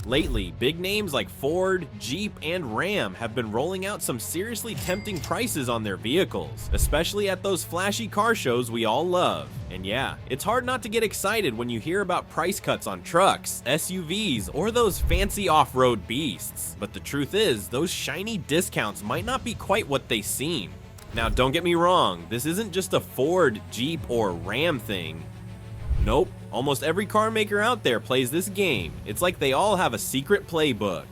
Lately, big names like Ford, Jeep, and Ram have been rolling out some seriously tempting prices on their vehicles, especially at those flashy car shows we all love. And yeah, it's hard not to get excited when you hear about price cuts on trucks, SUVs, or those fancy off-road beasts. But the truth is, those shiny discounts might not be quite what they seem. Now, don't get me wrong, this isn't just a Ford, Jeep, or Ram thing. Nope, almost every car maker out there plays this game. It's like they all have a secret playbook.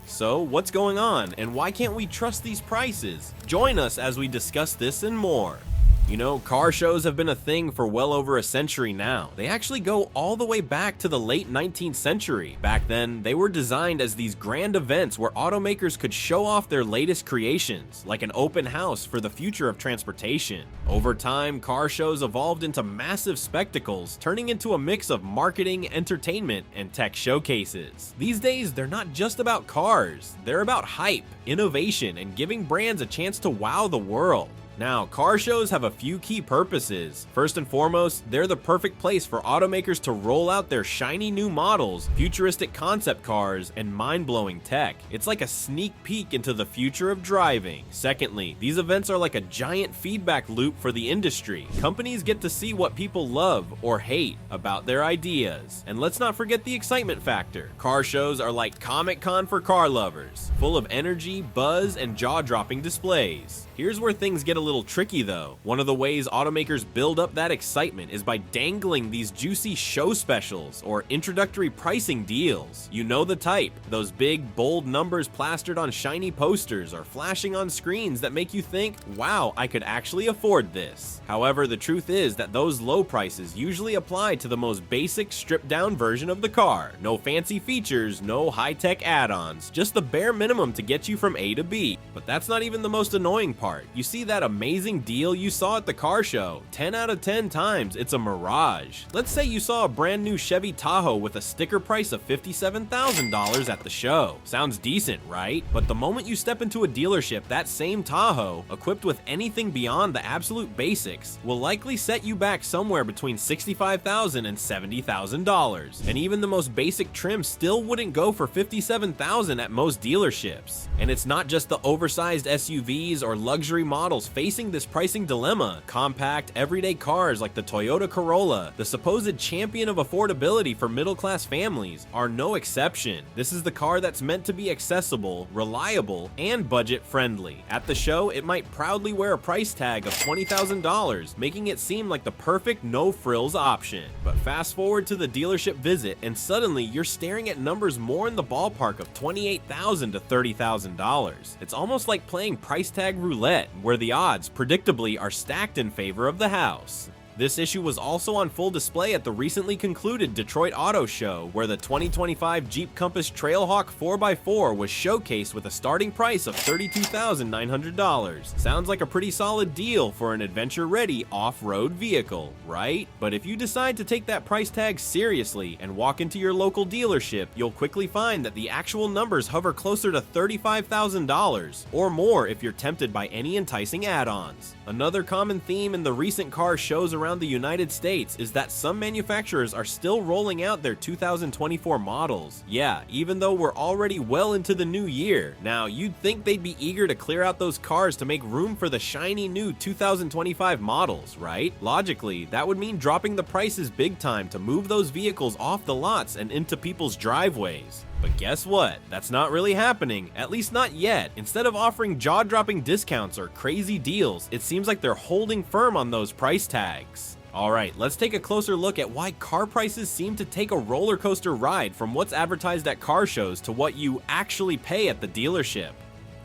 So, what's going on, and why can't we trust these prices? Join us as we discuss this and more. You know, car shows have been a thing for well over a century now. They actually go all the way back to the late 19th century. Back then, they were designed as these grand events where automakers could show off their latest creations, like an open house for the future of transportation. Over time, car shows evolved into massive spectacles, turning into a mix of marketing, entertainment, and tech showcases. These days, they're not just about cars, they're about hype, innovation, and giving brands a chance to wow the world. Now, car shows have a few key purposes. First and foremost, they're the perfect place for automakers to roll out their shiny new models, futuristic concept cars, and mind-blowing tech. It's like a sneak peek into the future of driving. Secondly, these events are like a giant feedback loop for the industry. Companies get to see what people love or hate about their ideas. And let's not forget the excitement factor. Car shows are like Comic-Con for car lovers, full of energy, buzz, and jaw-dropping displays. Here's where things get a little tricky though. One of the ways automakers build up that excitement is by dangling these juicy show specials or introductory pricing deals. You know the type, those big, bold numbers plastered on shiny posters or flashing on screens that make you think, wow, I could actually afford this. However, the truth is that those low prices usually apply to the most basic, stripped-down version of the car. No fancy features, no high-tech add-ons, just the bare minimum to get you from A to B. But that's not even the most annoying part. You see that amazing deal you saw at the car show? 10 out of 10 times, it's a mirage. Let's say you saw a brand new Chevy Tahoe with a sticker price of $57,000 at the show. Sounds decent, right? But the moment you step into a dealership, that same Tahoe, equipped with anything beyond the absolute basics, will likely set you back somewhere between $65,000 and $70,000. And even the most basic trim still wouldn't go for $57,000 at most dealerships. And it's not just the oversized SUVs or luxury models facing this pricing dilemma. Compact, everyday cars like the Toyota Corolla, the supposed champion of affordability for middle-class families, are no exception. This is the car that's meant to be accessible, reliable, and budget-friendly. At the show, it might proudly wear a price tag of $20,000, making it seem like the perfect no-frills option. But fast forward to the dealership visit, and suddenly you're staring at numbers more in the ballpark of $28,000 to $30,000. It's almost like playing price tag roulette, where the odds, predictably, are stacked in favor of the house. This issue was also on full display at the recently concluded Detroit Auto Show, where the 2025 Jeep Compass Trailhawk 4x4 was showcased with a starting price of $32,900. Sounds like a pretty solid deal for an adventure-ready off-road vehicle, right? But if you decide to take that price tag seriously and walk into your local dealership, you'll quickly find that the actual numbers hover closer to $35,000, or more if you're tempted by any enticing add-ons. Another common theme in the recent car shows around the United States is that some manufacturers are still rolling out their 2024 models. Yeah, even though we're already well into the new year. Now, you'd think they'd be eager to clear out those cars to make room for the shiny new 2025 models, right? Logically, that would mean dropping the prices big time to move those vehicles off the lots and into people's driveways. But guess what? That's not really happening, at least not yet. Instead of offering jaw-dropping discounts or crazy deals, it seems like they're holding firm on those price tags. Alright, let's take a closer look at why car prices seem to take a roller coaster ride from what's advertised at car shows to what you actually pay at the dealership.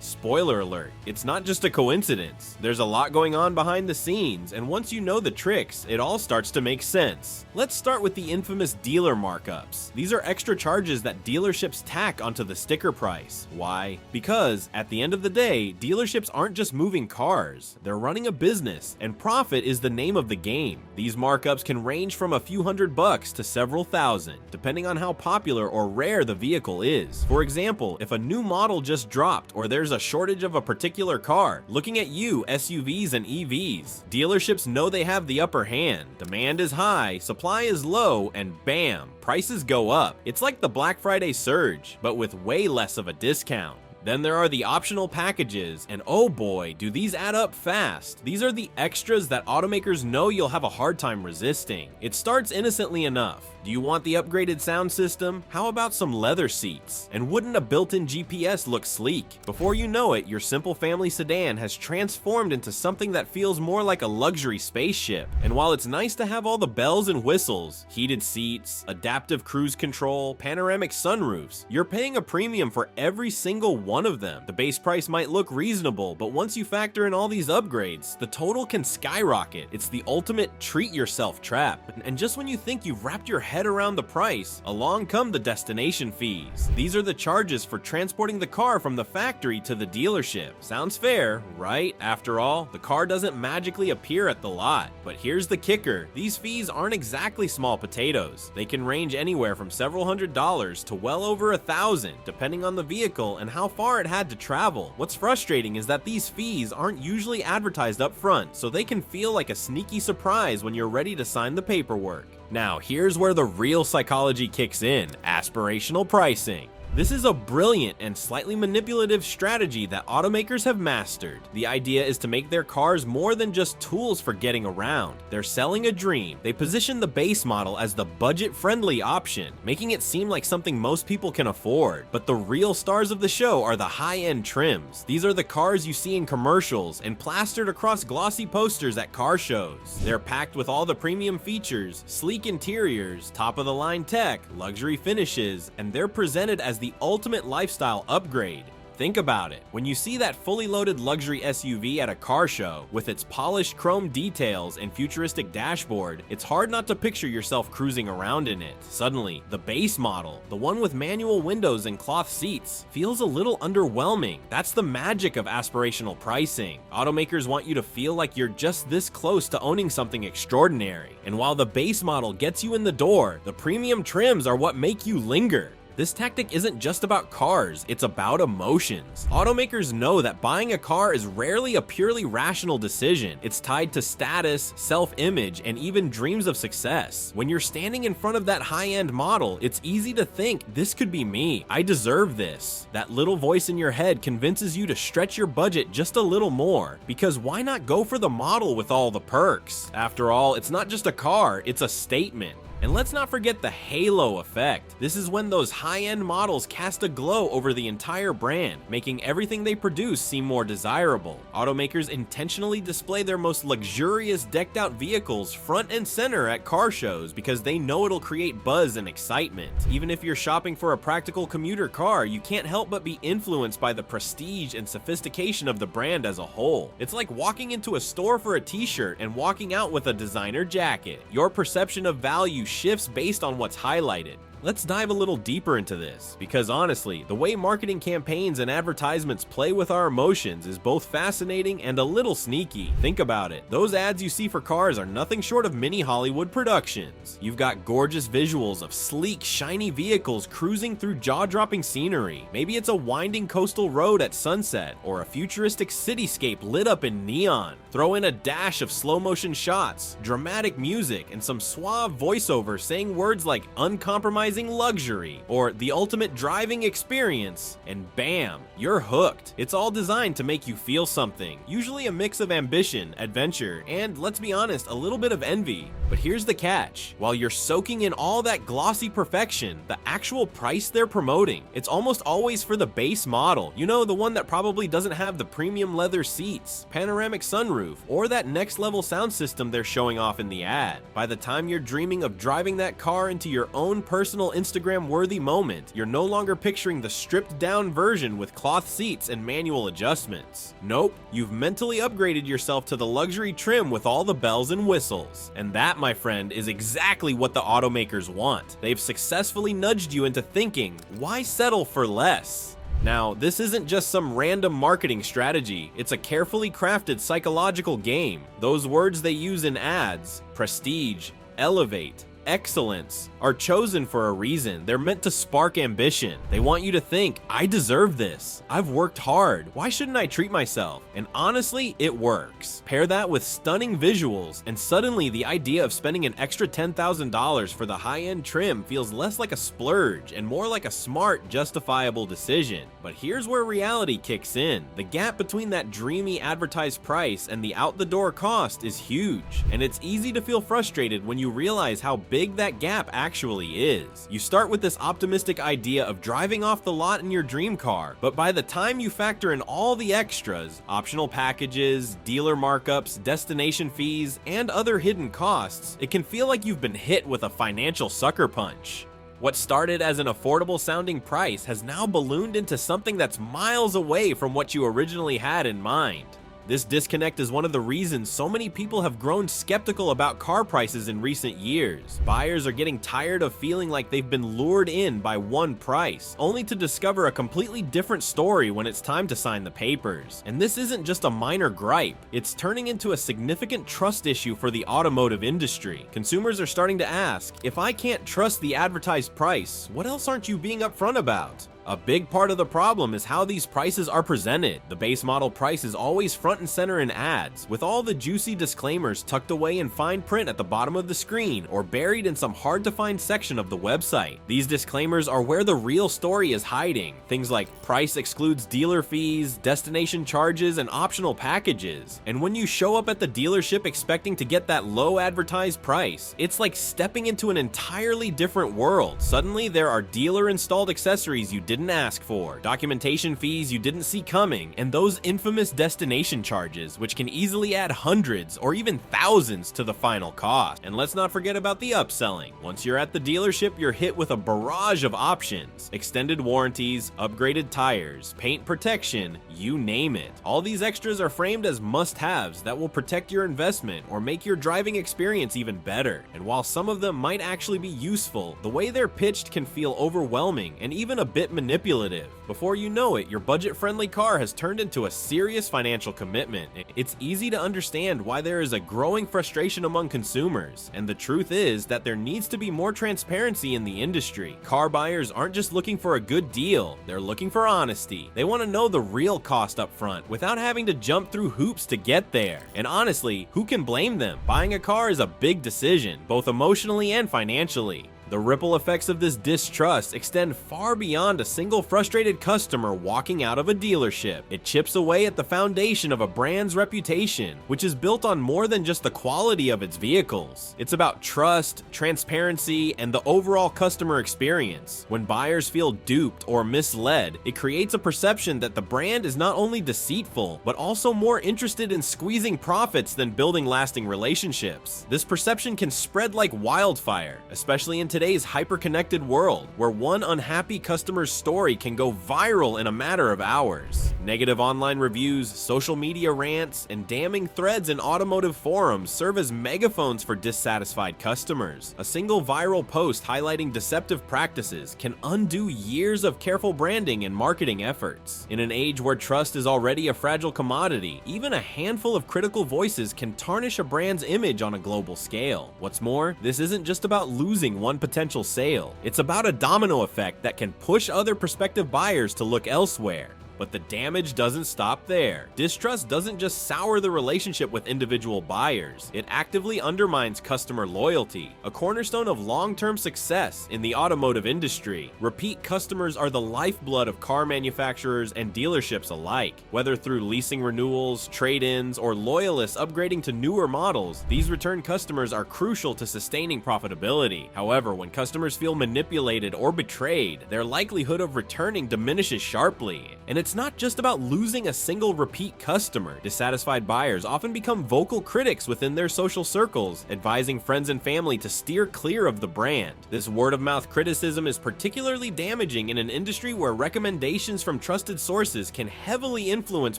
Spoiler alert, it's not just a coincidence. There's a lot going on behind the scenes, and once you know the tricks, it all starts to make sense. Let's start with the infamous dealer markups. These are extra charges that dealerships tack onto the sticker price. Why? Because, at the end of the day, dealerships aren't just moving cars, they're running a business, and profit is the name of the game. These markups can range from a few $100 to several thousand, depending on how popular or rare the vehicle is. For example, if a new model just dropped or there's there's a shortage of a particular car. Looking at you, SUVs and EVs. Dealerships know they have the upper hand. Demand is high, supply is low, and bam, prices go up. It's like the Black Friday surge, but with way less of a discount. Then there are the optional packages, and oh boy, do these add up fast. These are the extras that automakers know you'll have a hard time resisting. It starts innocently enough. Do you want the upgraded sound system? How about some leather seats? And wouldn't a built-in GPS look sleek? Before you know it, your simple family sedan has transformed into something that feels more like a luxury spaceship. And while it's nice to have all the bells and whistles, heated seats, adaptive cruise control, panoramic sunroofs, you're paying a premium for every single one of them. The base price might look reasonable, but once you factor in all these upgrades, the total can skyrocket. It's the ultimate treat yourself trap. And just when you think you've wrapped your head around the price, along come the destination fees. These are the charges for transporting the car from the factory to the dealership. Sounds fair, right? After all, the car doesn't magically appear at the lot. But here's the kicker. These fees aren't exactly small potatoes. They can range anywhere from several $100s to well over $1,000, depending on the vehicle and how far it had to travel. What's frustrating is that these fees aren't usually advertised up front, so they can feel like a sneaky surprise when you're ready to sign the paperwork. Now, here's where the real psychology kicks in: aspirational pricing. This is a brilliant and slightly manipulative strategy that automakers have mastered. The idea is to make their cars more than just tools for getting around. They're selling a dream. They position the base model as the budget-friendly option, making it seem like something most people can afford. But the real stars of the show are the high-end trims. These are the cars you see in commercials and plastered across glossy posters at car shows. They're packed with all the premium features, sleek interiors, top-of-the-line tech, luxury finishes, and they're presented as the ultimate lifestyle upgrade. Think about it. When you see that fully loaded luxury SUV at a car show with its polished chrome details and futuristic dashboard, it's hard not to picture yourself cruising around in it. Suddenly, the base model, the one with manual windows and cloth seats, feels a little underwhelming. That's the magic of aspirational pricing. Automakers want you to feel like you're just this close to owning something extraordinary. And while the base model gets you in the door, the premium trims are what make you linger. This tactic isn't just about cars, it's about emotions. Automakers know that buying a car is rarely a purely rational decision. It's tied to status, self-image, and even dreams of success. When you're standing in front of that high-end model, it's easy to think, this could be me. I deserve this. That little voice in your head convinces you to stretch your budget just a little more, because why not go for the model with all the perks? After all, it's not just a car, it's a statement. And let's not forget the halo effect. This is when those high-end models cast a glow over the entire brand, making everything they produce seem more desirable. Automakers intentionally display their most luxurious decked-out vehicles front and center at car shows because they know it'll create buzz and excitement. Even if you're shopping for a practical commuter car, you can't help but be influenced by the prestige and sophistication of the brand as a whole. It's like walking into a store for a t-shirt and walking out with a designer jacket. Your perception of value shifts based on what's highlighted. Let's dive a little deeper into this, because honestly, the way marketing campaigns and advertisements play with our emotions is both fascinating and a little sneaky. Think about it. Those ads you see for cars are nothing short of mini Hollywood productions. You've got gorgeous visuals of sleek, shiny vehicles cruising through jaw-dropping scenery. Maybe it's a winding coastal road at sunset, or a futuristic cityscape lit up in neon. Throw in a dash of slow-motion shots, dramatic music, and some suave voiceover saying words like uncompromising luxury or the ultimate driving experience, and bam, you're hooked. It's all designed to make you feel something, usually a mix of ambition, adventure, and let's be honest, a little bit of envy. But here's the catch. While you're soaking in all that glossy perfection, the actual price they're promoting, it's almost always for the base model. You know, the one that probably doesn't have the premium leather seats, panoramic sunroof, or that next level sound system they're showing off in the ad. By the time you're dreaming of driving that car into your own personal Instagram-worthy moment, you're no longer picturing the stripped-down version with cloth seats and manual adjustments. Nope, you've mentally upgraded yourself to the luxury trim with all the bells and whistles. And that, my friend, is exactly what the automakers want. They've successfully nudged you into thinking, why settle for less? Now, this isn't just some random marketing strategy, it's a carefully crafted psychological game. Those words they use in ads, prestige, elevate, excellence are chosen for a reason. They're meant to spark ambition. They want you to think, I deserve this. I've worked hard. Why shouldn't I treat myself? And honestly, it works. Pair that with stunning visuals, and suddenly the idea of spending an extra $10,000 for the high-end trim feels less like a splurge and more like a smart, justifiable decision. But here's where reality kicks in. The gap between that dreamy advertised price and the out-the-door cost is huge, and it's easy to feel frustrated when you realize how big that gap actually is. You start with this optimistic idea of driving off the lot in your dream car, but by the time you factor in all the extras, optional packages, dealer markups, destination fees, and other hidden costs, it can feel like you've been hit with a financial sucker punch. What started as an affordable sounding price has now ballooned into something that's miles away from what you originally had in mind. This disconnect is one of the reasons so many people have grown skeptical about car prices in recent years. Buyers are getting tired of feeling like they've been lured in by one price, only to discover a completely different story when it's time to sign the papers. And this isn't just a minor gripe, it's turning into a significant trust issue for the automotive industry. Consumers are starting to ask, if I can't trust the advertised price, what else aren't you being upfront about? A big part of the problem is how these prices are presented. The base model price is always front and center in ads, with all the juicy disclaimers tucked away in fine print at the bottom of the screen or buried in some hard-to-find section of the website. These disclaimers are where the real story is hiding. Things like price excludes dealer fees, destination charges, and optional packages. And when you show up at the dealership expecting to get that low advertised price, it's like stepping into an entirely different world. Suddenly, there are dealer-installed accessories you didn't ask for, documentation fees you didn't see coming, and those infamous destination charges, which can easily add hundreds or even thousands to the final cost. And let's not forget about the upselling. Once you're at the dealership, you're hit with a barrage of options: extended warranties, upgraded tires, paint protection, you name it. All these extras are framed as must-haves that will protect your investment or make your driving experience even better. And while some of them might actually be useful, the way they're pitched can feel overwhelming and even a bit manipulative. Before you know it, your budget-friendly car has turned into a serious financial commitment. It's easy to understand why there is a growing frustration among consumers, and the truth is that there needs to be more transparency in the industry. Car buyers aren't just looking for a good deal, they're looking for honesty. They want to know the real cost up front without having to jump through hoops to get there. And honestly, who can blame them? Buying a car is a big decision, both emotionally and financially. The ripple effects of this distrust extend far beyond a single frustrated customer walking out of a dealership. It chips away at the foundation of a brand's reputation, which is built on more than just the quality of its vehicles. It's about trust, transparency, and the overall customer experience. When buyers feel duped or misled, it creates a perception that the brand is not only deceitful, but also more interested in squeezing profits than building lasting relationships. This perception can spread like wildfire, especially in today's hyper-connected world, where one unhappy customer's story can go viral in a matter of hours. Negative online reviews, social media rants, and damning threads in automotive forums serve as megaphones for dissatisfied customers. A single viral post highlighting deceptive practices can undo years of careful branding and marketing efforts. In an age where trust is already a fragile commodity, even a handful of critical voices can tarnish a brand's image on a global scale. What's more, this isn't just about losing one potential sale. It's about a domino effect that can push other prospective buyers to look elsewhere. But the damage doesn't stop there. Distrust doesn't just sour the relationship with individual buyers, it actively undermines customer loyalty, a cornerstone of long-term success in the automotive industry. Repeat customers are the lifeblood of car manufacturers and dealerships alike. Whether through leasing renewals, trade-ins, or loyalists upgrading to newer models, these return customers are crucial to sustaining profitability. However, when customers feel manipulated or betrayed, their likelihood of returning diminishes sharply. And it's not just about losing a single repeat customer. Dissatisfied buyers often become vocal critics within their social circles, advising friends and family to steer clear of the brand. This word-of-mouth criticism is particularly damaging in an industry where recommendations from trusted sources can heavily influence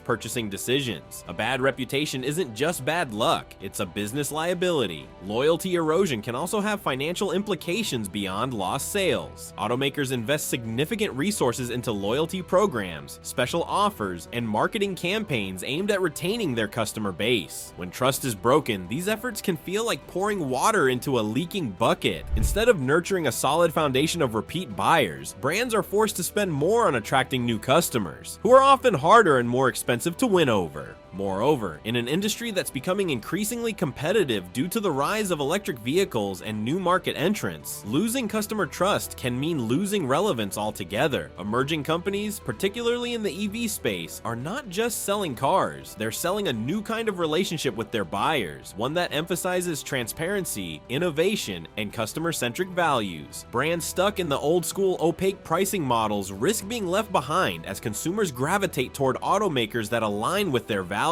purchasing decisions. A bad reputation isn't just bad luck, it's a business liability. Loyalty erosion can also have financial implications beyond lost sales. Automakers invest significant resources into loyalty programs, special offers, and marketing campaigns aimed at retaining their customer base. When trust is broken, these efforts can feel like pouring water into a leaking bucket. Instead of nurturing a solid foundation of repeat buyers, brands are forced to spend more on attracting new customers, who are often harder and more expensive to win over. Moreover, in an industry that's becoming increasingly competitive due to the rise of electric vehicles and new market entrants, losing customer trust can mean losing relevance altogether. Emerging companies, particularly in the EV space, are not just selling cars, they're selling a new kind of relationship with their buyers, one that emphasizes transparency, innovation, and customer-centric values. Brands stuck in the old-school opaque pricing models risk being left behind as consumers gravitate toward automakers that align with their values.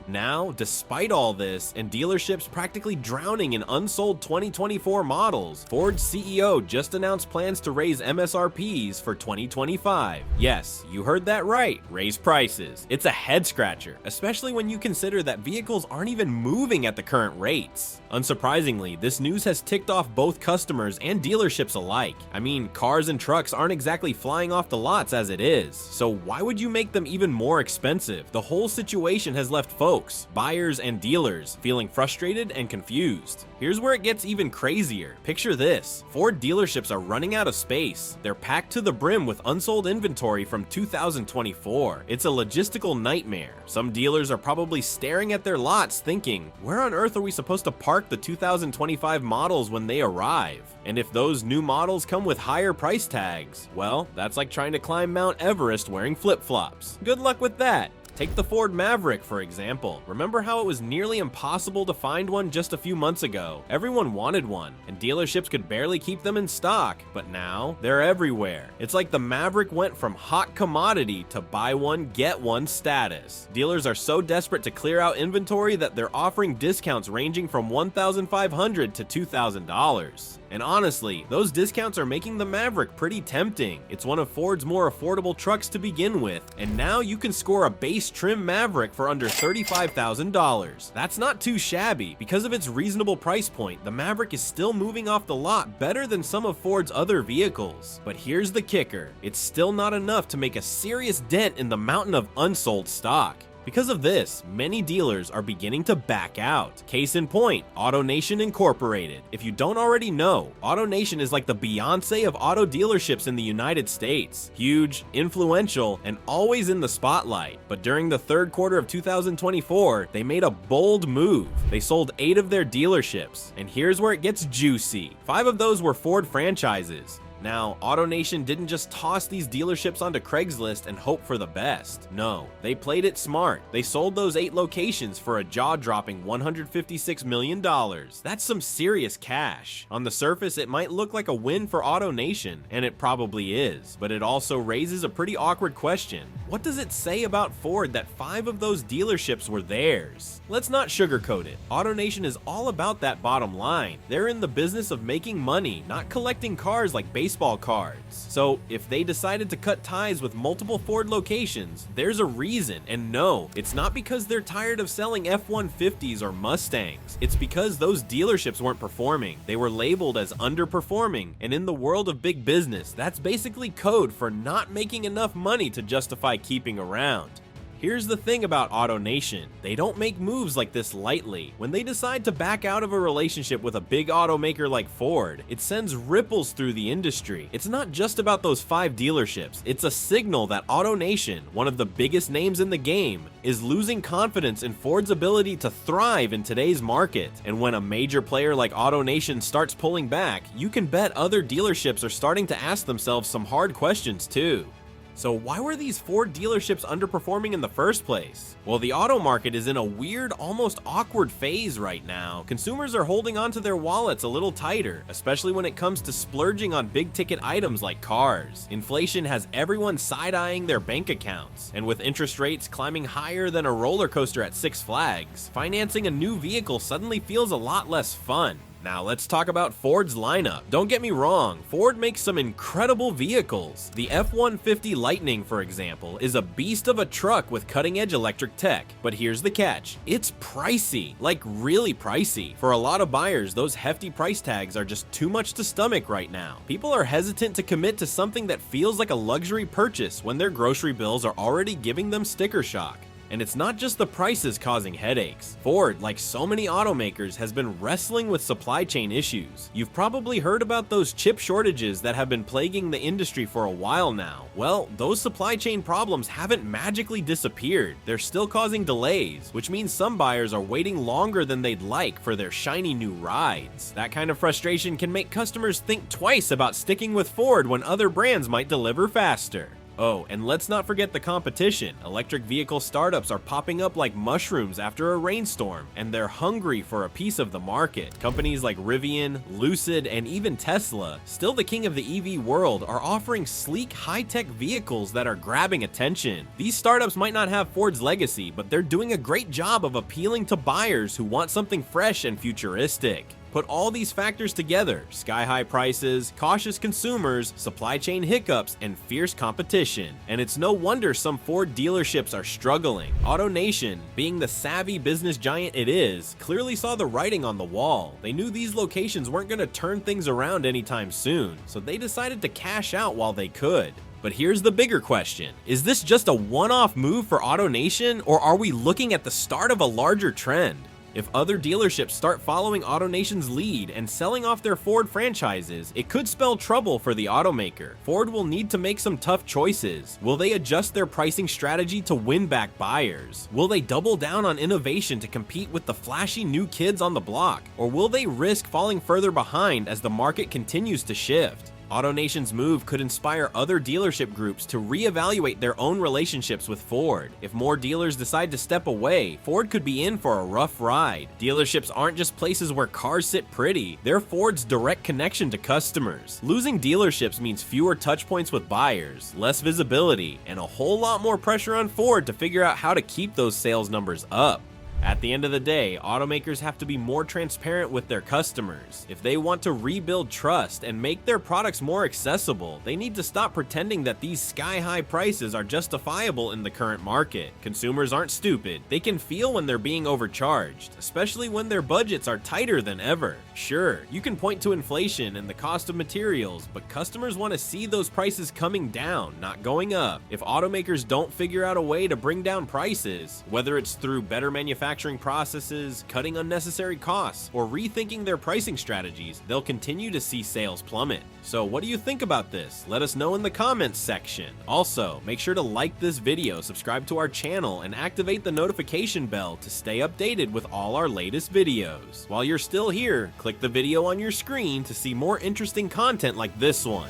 Now, despite all this, and dealerships practically drowning in unsold 2024 models, Ford's CEO just announced plans to raise MSRPs for 2025. Yes, you heard that right, raise prices. It's a head-scratcher, especially when you consider that vehicles aren't even moving at the current rates. Unsurprisingly, this news has ticked off both customers and dealerships alike. I mean, cars and trucks aren't exactly flying off the lots as it is, so why would you make them even more expensive? The whole situation has left folks, buyers and dealers, feeling frustrated and confused. Here's where it gets even crazier. Picture this: Ford dealerships are running out of space. They're packed to the brim with unsold inventory from 2024. It's a logistical nightmare. Some dealers are probably staring at their lots thinking, where on earth are we supposed to park the 2025 models when they arrive? And if those new models come with higher price tags, well, that's like trying to climb Mount Everest wearing flip-flops. Good luck with that. Take the Ford Maverick, for example. Remember how it was nearly impossible to find one just a few months ago? Everyone wanted one, and dealerships could barely keep them in stock, but now they're everywhere. It's like the Maverick went from hot commodity to buy one, get one status. Dealers are so desperate to clear out inventory that they're offering discounts ranging from $1,500 to $2,000. And honestly, those discounts are making the Maverick pretty tempting. It's one of Ford's more affordable trucks to begin with, and now you can score a base trim Maverick for under $35,000. That's not too shabby. Because of its reasonable price point, the Maverick is still moving off the lot better than some of Ford's other vehicles. But here's the kicker: it's still not enough to make a serious dent in the mountain of unsold stock. Because of this, many dealers are beginning to back out. Case in point, AutoNation Incorporated. If you don't already know, AutoNation is like the Beyonce of auto dealerships in the United States. Huge, influential, and always in the spotlight. But during the third quarter of 2024, they made a bold move. They sold 8 of their dealerships, and here's where it gets juicy. 5 of those were Ford franchises. Now, AutoNation didn't just toss these dealerships onto Craigslist and hope for the best. No, they played it smart. They sold those 8 locations for a jaw-dropping $156 million. That's some serious cash. On the surface, it might look like a win for AutoNation, and it probably is, but it also raises a pretty awkward question. What does it say about Ford that 5 of those dealerships were theirs? Let's not sugarcoat it. AutoNation is all about that bottom line. They're in the business of making money, not collecting cars like baseball cards. So if they decided to cut ties with multiple Ford locations, there's a reason. And no, it's not because they're tired of selling F-150s or Mustangs. It's because those dealerships weren't performing. They were labeled as underperforming, and in the world of big business, that's basically code for not making enough money to justify keeping around. Here's the thing about AutoNation: they don't make moves like this lightly. When they decide to back out of a relationship with a big automaker like Ford, it sends ripples through the industry. It's not just about those 5 dealerships. It's a signal that AutoNation, one of the biggest names in the game, is losing confidence in Ford's ability to thrive in today's market. And when a major player like AutoNation starts pulling back, you can bet other dealerships are starting to ask themselves some hard questions too. So why were these Ford dealerships underperforming in the first place? Well, the auto market is in a weird, almost awkward phase right now. Consumers are holding onto their wallets a little tighter, especially when it comes to splurging on big ticket items like cars. Inflation has everyone side-eyeing their bank accounts, and with interest rates climbing higher than a roller coaster at Six Flags, financing a new vehicle suddenly feels a lot less fun. Now let's talk about Ford's lineup. Don't get me wrong, Ford makes some incredible vehicles. The F-150 Lightning, for example, is a beast of a truck with cutting-edge electric tech. But here's the catch. It's pricey, like really pricey. For a lot of buyers, those hefty price tags are just too much to stomach right now. People are hesitant to commit to something that feels like a luxury purchase when their grocery bills are already giving them sticker shock. And it's not just the prices causing headaches. Ford, like so many automakers, has been wrestling with supply chain issues. You've probably heard about those chip shortages that have been plaguing the industry for a while now. Well, those supply chain problems haven't magically disappeared. They're still causing delays, which means some buyers are waiting longer than they'd like for their shiny new rides. That kind of frustration can make customers think twice about sticking with Ford when other brands might deliver faster. Oh, and let's not forget the competition. Electric vehicle startups are popping up like mushrooms after a rainstorm, and they're hungry for a piece of the market. Companies like Rivian, Lucid, and even Tesla, still the king of the EV world, are offering sleek, high-tech vehicles that are grabbing attention. These startups might not have Ford's legacy, but they're doing a great job of appealing to buyers who want something fresh and futuristic. Put all these factors together: sky-high prices, cautious consumers, supply chain hiccups, and fierce competition. And it's no wonder some Ford dealerships are struggling. AutoNation, being the savvy business giant it is, clearly saw the writing on the wall. They knew these locations weren't going to turn things around anytime soon, so they decided to cash out while they could. But here's the bigger question. Is this just a one-off move for AutoNation, or are we looking at the start of a larger trend? If other dealerships start following AutoNation's lead and selling off their Ford franchises, it could spell trouble for the automaker. Ford will need to make some tough choices. Will they adjust their pricing strategy to win back buyers? Will they double down on innovation to compete with the flashy new kids on the block? Or will they risk falling further behind as the market continues to shift? AutoNation's move could inspire other dealership groups to reevaluate their own relationships with Ford. If more dealers decide to step away, Ford could be in for a rough ride. Dealerships aren't just places where cars sit pretty, they're Ford's direct connection to customers. Losing dealerships means fewer touchpoints with buyers, less visibility, and a whole lot more pressure on Ford to figure out how to keep those sales numbers up. At the end of the day, automakers have to be more transparent with their customers. If they want to rebuild trust and make their products more accessible, they need to stop pretending that these sky-high prices are justifiable in the current market. Consumers aren't stupid. They can feel when they're being overcharged, especially when their budgets are tighter than ever. Sure, you can point to inflation and the cost of materials, but customers want to see those prices coming down, not going up. If automakers don't figure out a way to bring down prices, whether it's through better manufacturing processes, cutting unnecessary costs, or rethinking their pricing strategies, they'll continue to see sales plummet. So what do you think about this? Let us know in the comments section. Also, make sure to like this video, subscribe to our channel, and activate the notification bell to stay updated with all our latest videos. While you're still here, click the video on your screen to see more interesting content like this one.